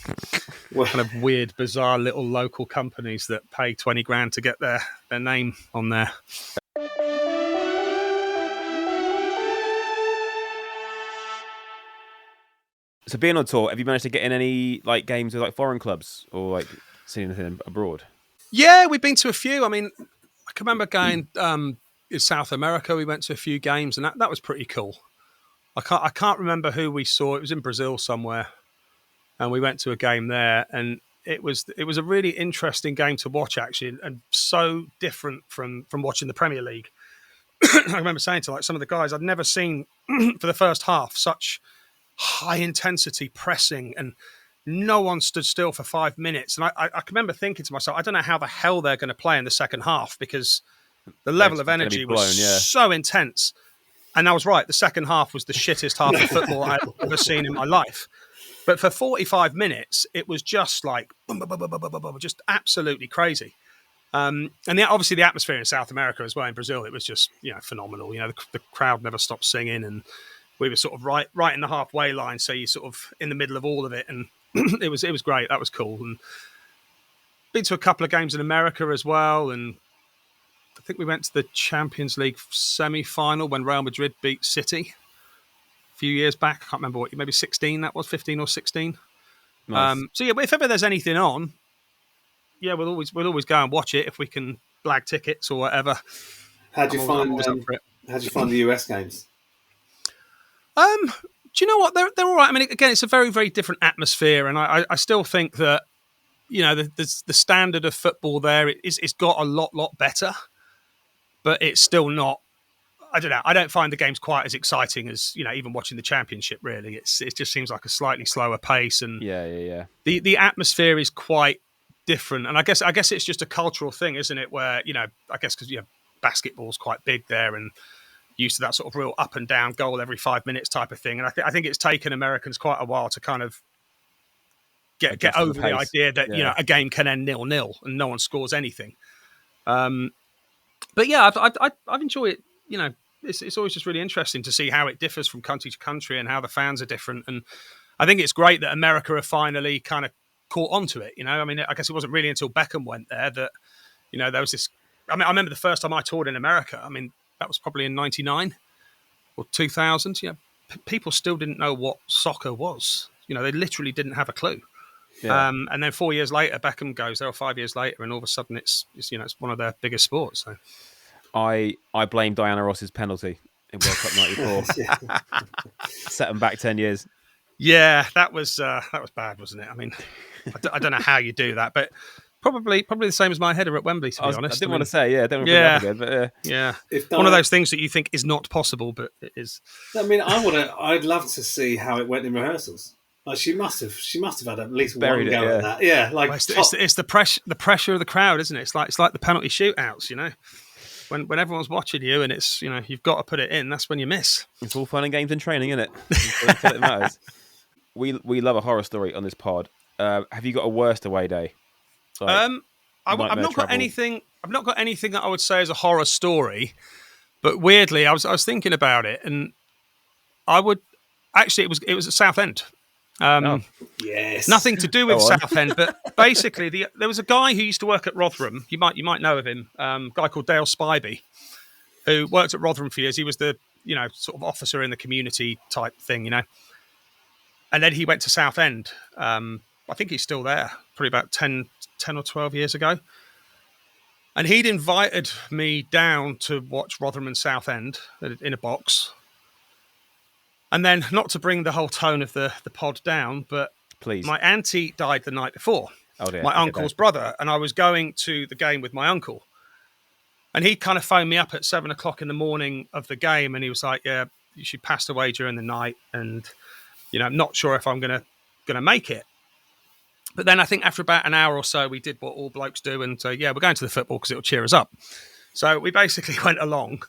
of weird, bizarre little local companies that pay 20 grand to get their name on there. So being on tour, have you managed to get in any like games with like foreign clubs or like seen anything abroad? Yeah, we've been to a few. I mean, I can remember going in South America. We went to a few games, and that was pretty cool. I can't remember who we saw. It was in Brazil somewhere, and we went to a game there, and it was a really interesting game to watch actually, and so different from watching the Premier League. I remember saying to like some of the guys, I'd never seen for the first half such high intensity pressing, and no one stood still for 5 minutes. And I can remember thinking to myself, I don't know how the hell they're going to play in the second half, because the level of energy was so intense. And I was right. The second half was the shittest half of football I've ever seen in my life. But for 45 minutes, it was just like, just absolutely crazy. And obviously the atmosphere in South America as well, in Brazil, it was just phenomenal. The crowd never stopped singing, and we were sort of right in the halfway line, so you're sort of in the middle of all of it, and it was great. That was cool. And been to a couple of games in America as well, and I think we went to the Champions League semi-final when Real Madrid beat City a few years back. I can't remember maybe 16 that was, 15 or 16. Nice. So yeah, if ever there's anything on, yeah, we'll always go and watch it if we can blag tickets or whatever. How'd you find the US games? Do you know what? They're all right. I mean, again, it's a very, very different atmosphere, and I still think that the standard of football there it's got a lot better, but it's still not. I don't know. I don't find the games quite as exciting as even watching the Championship. Really, it just seems like a slightly slower pace, and yeah. The atmosphere is quite different, and I guess it's just a cultural thing, isn't it? Where I guess because basketball's quite big there, and used to that sort of real up and down goal every 5 minutes type of thing. And I think it's taken Americans quite a while to kind of get over the idea that a game can end 0-0 and no one scores anything. But yeah, I've enjoyed it. It's always just really interesting to see how it differs from country to country and how the fans are different. And I think it's great that America have finally kind of caught onto it. I mean, I guess it wasn't really until Beckham went there that there was this. I mean, I remember the first time I toured in America. I mean, that was probably in 99 or 2000. People still didn't know what soccer was. They literally didn't have a clue. Yeah. And then 4 years later, Beckham goes there, or 5 years later, and all of a sudden it's one of their biggest sports. So. I blame Diana Ross's penalty in World Cup '94. Set them back 10 years. Yeah, that was bad, wasn't it? I mean, I don't know how you do that, but. Probably the same as my header at Wembley, to be honest. I didn't want to say, don't want to bring it up again, but yeah. One of those things that you think is not possible, but it is. I mean, I'd love to see how it went in rehearsals. Like she must have had at least one go at that. Yeah, like it's the pressure of the crowd, isn't it? It's like the penalty shootouts, When everyone's watching you and it's you've got to put it in, that's when you miss. It's all fun and games and training, isn't it? That's what it matters. We love a horror story on this pod. Have you got a worst away day? I've not got anything. I've not got anything that I would say is a horror story, but weirdly, I was thinking about it, and I would actually it was at Southend. Yes, nothing to do with Southend, but basically there was a guy who used to work at Rotherham. You might know of him, a guy called Dale Spivey, who worked at Rotherham for years. He was the sort of officer in the community type thing, And then he went to Southend. I think he's still there, probably about 10 or 12 years ago. And he'd invited me down to watch Rotherham and Southend in a box. And then, not to bring the whole tone of the pod down, but please, my auntie died the night before. Oh dear. My uncle's brother, and I was going to the game with my uncle. And he kind of phoned me up at 7 o'clock in the morning of the game, and he was like, "Yeah, she passed away during the night, and I'm not sure if I'm gonna make it." But then I think after about an hour or so, we did what all blokes do, and we're going to the football because it'll cheer us up. So we basically went along,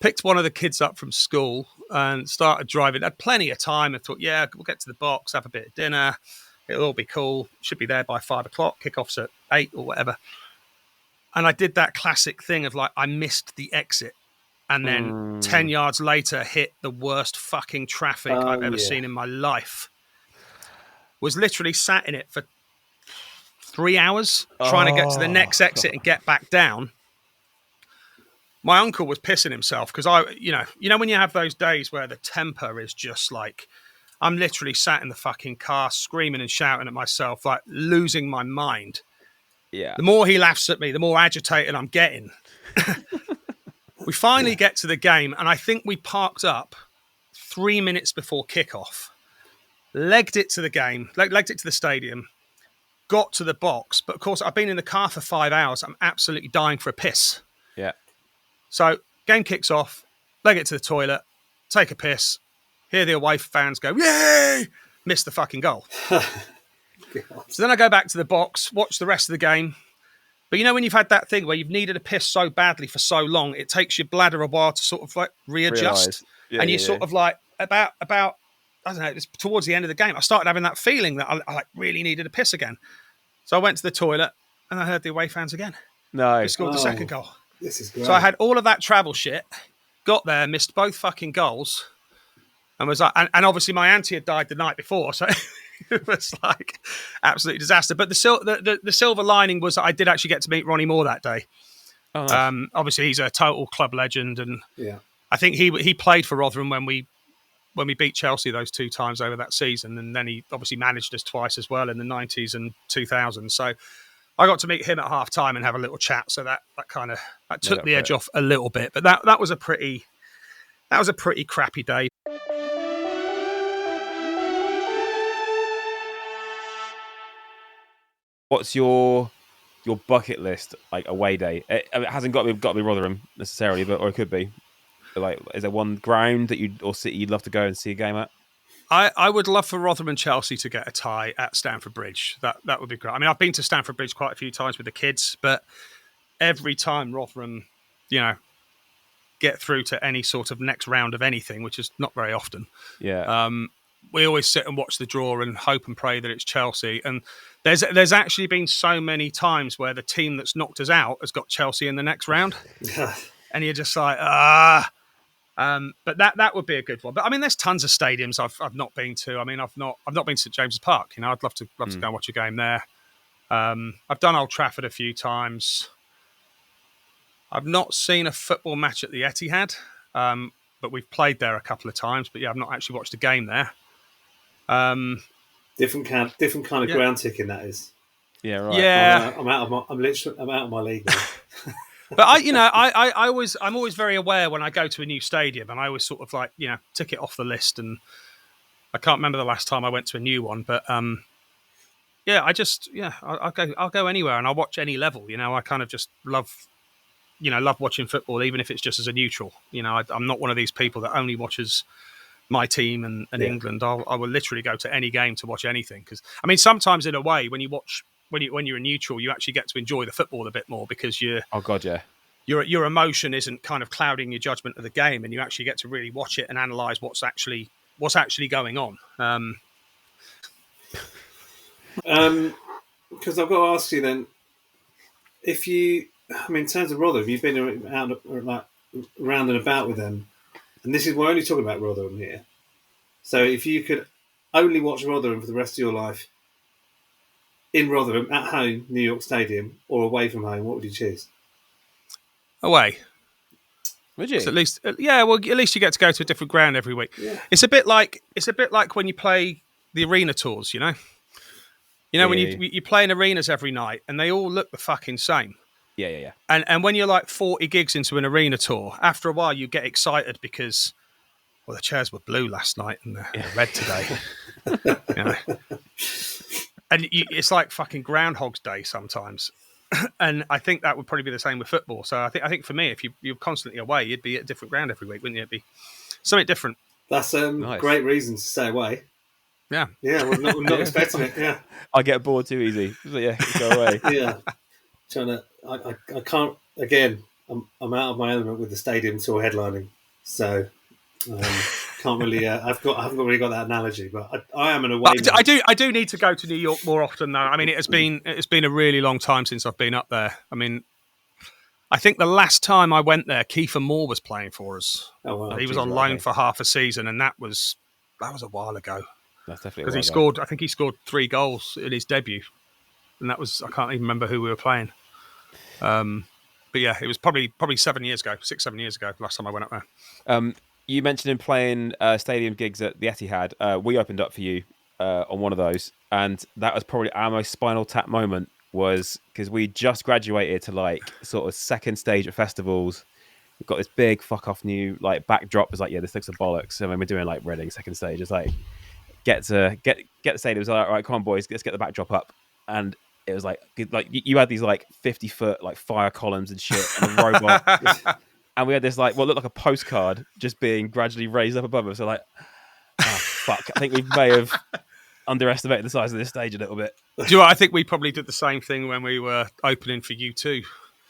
picked one of the kids up from school, and started driving. Had plenty of time. I thought, yeah, we'll get to the box, have a bit of dinner. It'll all be cool. Should be there by 5 o'clock. Kickoff's at 8 or whatever. And I did that classic thing of I missed the exit. And then 10 yards later, hit the worst fucking traffic I've ever seen in my life. Was literally sat in it for 3 hours trying to get to the next exit and get back down. My uncle was pissing himself because when you have those days where the temper is just I'm literally sat in the fucking car screaming and shouting at myself, losing my mind. Yeah. The more he laughs at me, the more agitated I'm getting. We finally get to the game, and I think we parked up 3 minutes before kickoff. Legged it to the game, legged it to the stadium, got to the box. But of course, I've been in the car for 5 hours. I'm absolutely dying for a piss. Yeah. So game kicks off, leg it to the toilet, take a piss, hear the away fans go, "Yay!" Miss the fucking goal. So then I go back to the box, watch the rest of the game. But when you've had that thing where you've needed a piss so badly for so long, it takes your bladder a while to sort of readjust. And you sort of about I don't know, it's towards the end of the game, I started having that feeling that I really needed a piss again. So I went to the toilet and I heard the away fans again. No. They scored the second goal. This is great. So I had all of that travel shit, got there, missed both fucking goals, and was and obviously my auntie had died the night before, so it was absolute disaster. But the silver lining was that I did actually get to meet Ronnie Moore that day. Oh, nice. Obviously he's a total club legend, and yeah, I think he played for Rotherham when we beat Chelsea those 2 times over that season, and then he obviously managed us twice as well in the 90s and 2000s. So I got to meet him at half time and have a little chat. So that took the edge off a little bit. But that was a pretty crappy day. What's your bucket list away day? It hasn't got to be Rotherham necessarily, or it could be. Is there one ground that you'd love to go and see a game at? I would love for Rotherham and Chelsea to get a tie at Stamford Bridge. That would be great. I mean, I've been to Stamford Bridge quite a few times with the kids, but every time Rotherham, get through to any sort of next round of anything, which is not very often. Yeah. We always sit and watch the draw and hope and pray that it's Chelsea. And there's actually been so many times where the team that's knocked us out has got Chelsea in the next round, and you're just but that would be a good one. But I mean, there's tons of stadiums I've not been to. I mean, I've not been to St James's Park. I'd love to go and watch a game there. I've done Old Trafford a few times. I've not seen a football match at the Etihad, but we've played there a couple of times. But yeah, I've not actually watched a game there. Different kind of ground ticking that is. Yeah, right. Yeah, I'm out of my league now. But I'm always very aware when I go to a new stadium, and I always sort of tick it off the list. And I can't remember the last time I went to a new one, but I'll go anywhere and I'll watch any level. I kind of just love watching football, even if it's just as a neutral. I'm not one of these people that only watches my team and England. I will literally go to any game to watch anything, because I mean, sometimes in a way, when you're a neutral, you actually get to enjoy the football a bit more, because your emotion isn't kind of clouding your judgment of the game, and you actually get to really watch it and analyse what's actually going on. Because I've got to ask you then, in terms of Rotherham, you've been around and about with them, and we're only talking about Rotherham here. So if you could only watch Rotherham for the rest of your life, in Rotherham, at home, New York Stadium, or away from home, what would you choose? Away. Would you? At least, at least you get to go to a different ground every week. Yeah. It's a bit like when you play the arena tours. You know, when you play in arenas every night and they all look the fucking same. Yeah. And when you're like 40 gigs into an arena tour, after a while you get excited because, well, the chairs were blue last night and they're red today. You know? And it's like fucking Groundhog's Day sometimes. And I think that would probably be the same with football. So I think for me, if you're constantly away, you'd be at a different ground every week, wouldn't you? It'd be something different. That's nice. Great reason to stay away. Yeah. Yeah, we're not expecting it. Yeah. I get bored too easy. So go away. Yeah. I can't, again, I'm out of my element with the stadium tour headlining. So can't really, I haven't really got that analogy, but I am an away man. I do need to go to New York more often though. I mean, it's been a really long time since I've been up there. I mean, I think the last time I went there, Kiefer Moore was playing for us. Oh wow! He was on loan for half a season, and that was a while ago. That's definitely because he scored. I think he scored 3 goals in his debut, and that was, I can't even remember who we were playing. But yeah, it was probably 7 years ago, 6-7 years ago, last time I went up there. You mentioned him playing stadium gigs at the Etihad. We opened up for you on one of those, and that was probably our most Spinal Tap moment. Was because we just graduated to like sort of second stage at festivals. We've got this big fuck off new like backdrop. It's like, yeah, this looks a bollocks. And when we're doing like Reading second stage, it's like get the stadium. It was like, all right, come on boys, let's get the backdrop up. And it was like you had these like 50-foot like fire columns and shit and a robot. And we had this like what looked like a postcard just being gradually raised up above us. So like, oh fuck, I think we may have underestimated the size of this stage a little bit. Do you know what? I think we probably did the same thing when we were opening for U2.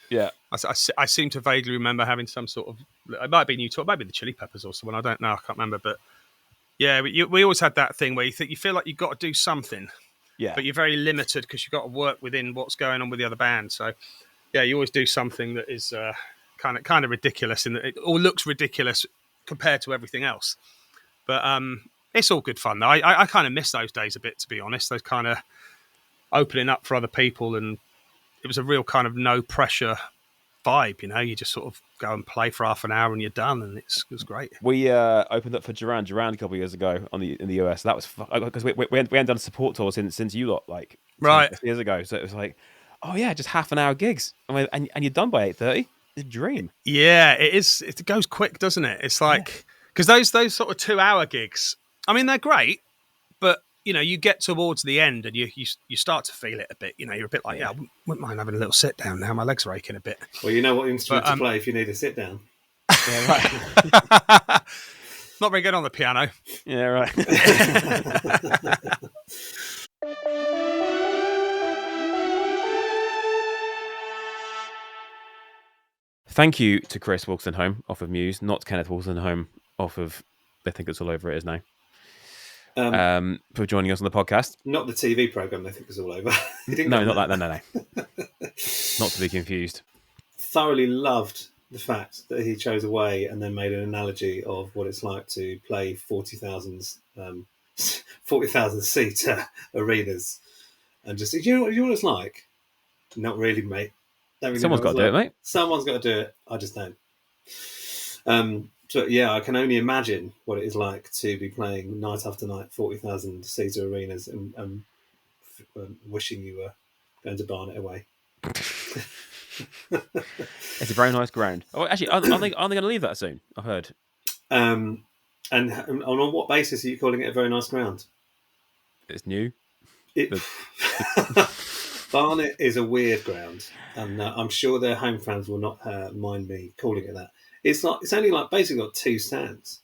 Yeah. I seem to vaguely remember having some sort of, it might be U2, it might be the Chili Peppers or someone, I don't know, I can't remember. But yeah, we always had that thing where you feel like you've got to do something, but you're very limited because you've got to work within what's going on with the other band. So yeah, you always do something that is kind of ridiculous, and it all looks ridiculous compared to everything else. But it's all good fun though. I kind of miss those days a bit, to be honest. Those kind of opening up for other people, and it was a real kind of no pressure vibe. You know, you just sort of go and play for half an hour and you're done, and it was great. We opened up for Duran a couple of years ago in the US. That was because we hadn't done a support tour since you lot like right years ago. So it was like, oh yeah, just half an hour gigs, and you're done by 8:30. It's a dream. Yeah, it is. It goes quick, doesn't it? It's like because those sort of 2-hour gigs, I mean, they're great, but you know, you get towards the end and you start to feel it a bit. You know, you're a bit like, I wouldn't mind having a little sit down now. My legs are aching a bit. Well, you know what instrument to play if you need a sit down. Yeah, right. Not very good on the piano. Yeah, right. Thank you to Chris Wolstenholme off of Muse, not Kenneth Wolstenholme off of They Think It's All Over It Is Now. For joining us on the podcast. Not the TV programme They Think It's All Over. No, not that. No. Not to be confused. Thoroughly loved the fact that he chose Away and then made an analogy of what it's like to play 40,000 seat arenas. And just, you know what it's like? Not really, mate. Really Someone's got to do it, mate. Someone's got to do it. I just don't. So yeah, I can only imagine what it is like to be playing night after night 40,000 seater arenas and wishing you were going to Barnet away. It's a very nice ground. Oh, actually, aren't they going to leave that soon? I've heard. And on what basis are you calling it a very nice ground? It's new. Barnet is a weird ground, and I'm sure their home fans will not mind me calling it that. It's only like basically got 2 stands.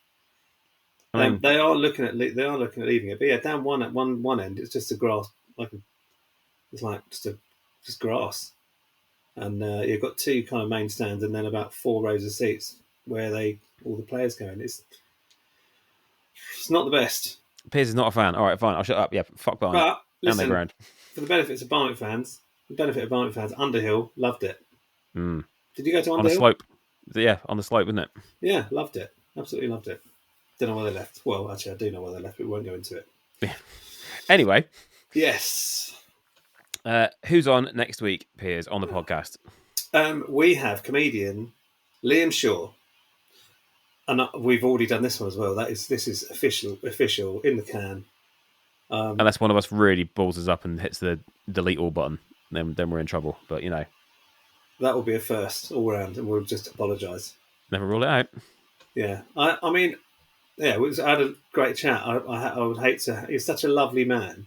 They are looking at leaving it, but yeah, down one at one end, it's just a grass, just grass, and you've got 2 kind of main stands, and then about 4 rows of seats where all the players go in. It's not the best. Piers is not a fan. All right, fine, I'll shut up. Yeah, fuck Barnet. But listen, down the ground. For the benefit of Barnet fans, Underhill loved it. Mm. Did you go to Underhill? On the slope. Yeah, on the slope, wasn't it? Yeah, loved it. Absolutely loved it. Don't know where they left. Well, actually, I do know where they left, but we won't go into it. Yeah. Anyway. Yes. Who's on next week, Piers, on the podcast? We have comedian Liam Shaw. And we've already done this one as well. This is official in the can. Unless one of us really balls us up and hits the delete all button, then we're in trouble. But that will be a first all round, and we'll just apologise. Never rule it out. Yeah, I mean, yeah, I had a great chat. I would hate to. He's such a lovely man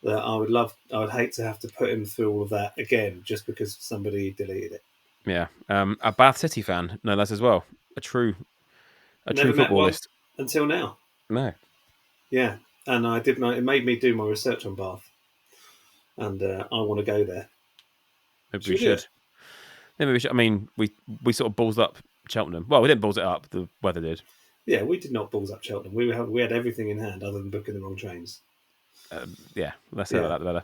that I would hate to have to put him through all of that again just because somebody deleted it. Yeah, a Bath City fan, no less as well. A true Never footballist until now. No. Yeah, and I did. It made me do my research on Bath, and I want to go there. Maybe we should. Maybe we should. I mean, we sort of balls up Cheltenham. Well, we didn't balls it up. The weather did. Yeah, we did not balls up Cheltenham. We had everything in hand other than booking the wrong trains. Yeah, let's say about that the better.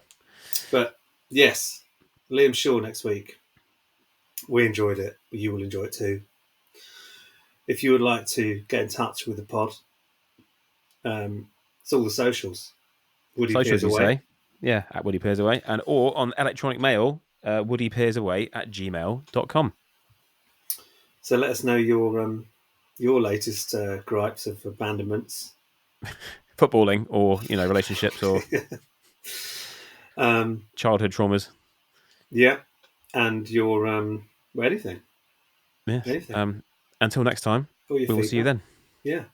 But yes, Liam Shaw next week. We enjoyed it. You will enjoy it too. If you would like to get in touch with the pod, it's all the socials. Woody Socials, Peers Away. Say. Yeah, at Woody Peers Away. Or on electronic mail, woodypeersaway@gmail.com. So let us know your latest gripes of abandonments. Footballing or, relationships or childhood traumas. Yeah. And your anything. Yeah. Anything. Until next time, we will see you then. Yeah.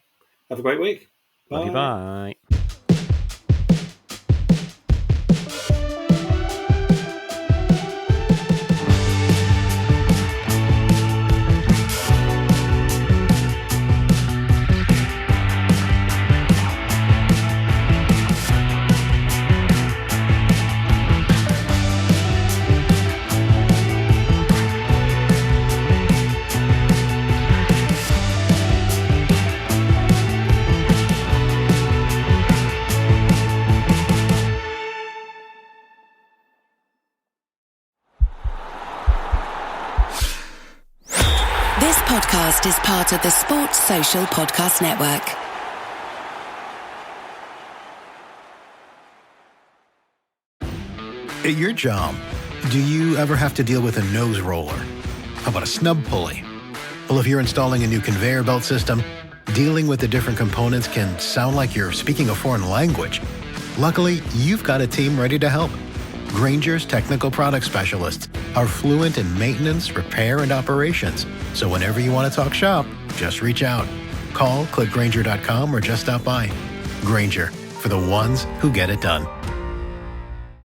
Have a great week. Bye. Bye. Podcast is part of the Sports Social Podcast Network. At your job, do you ever have to deal with a nose roller? How about a snub pulley? Well, if you're installing a new conveyor belt system, dealing with the different components can sound like you're speaking a foreign language. Luckily, you've got a team ready to help. Grainger's technical product specialists are fluent in maintenance, repair, and operations. So whenever you want to talk shop, just reach out. Call, click Grainger.com, or just stop by. Grainger, for the ones who get it done.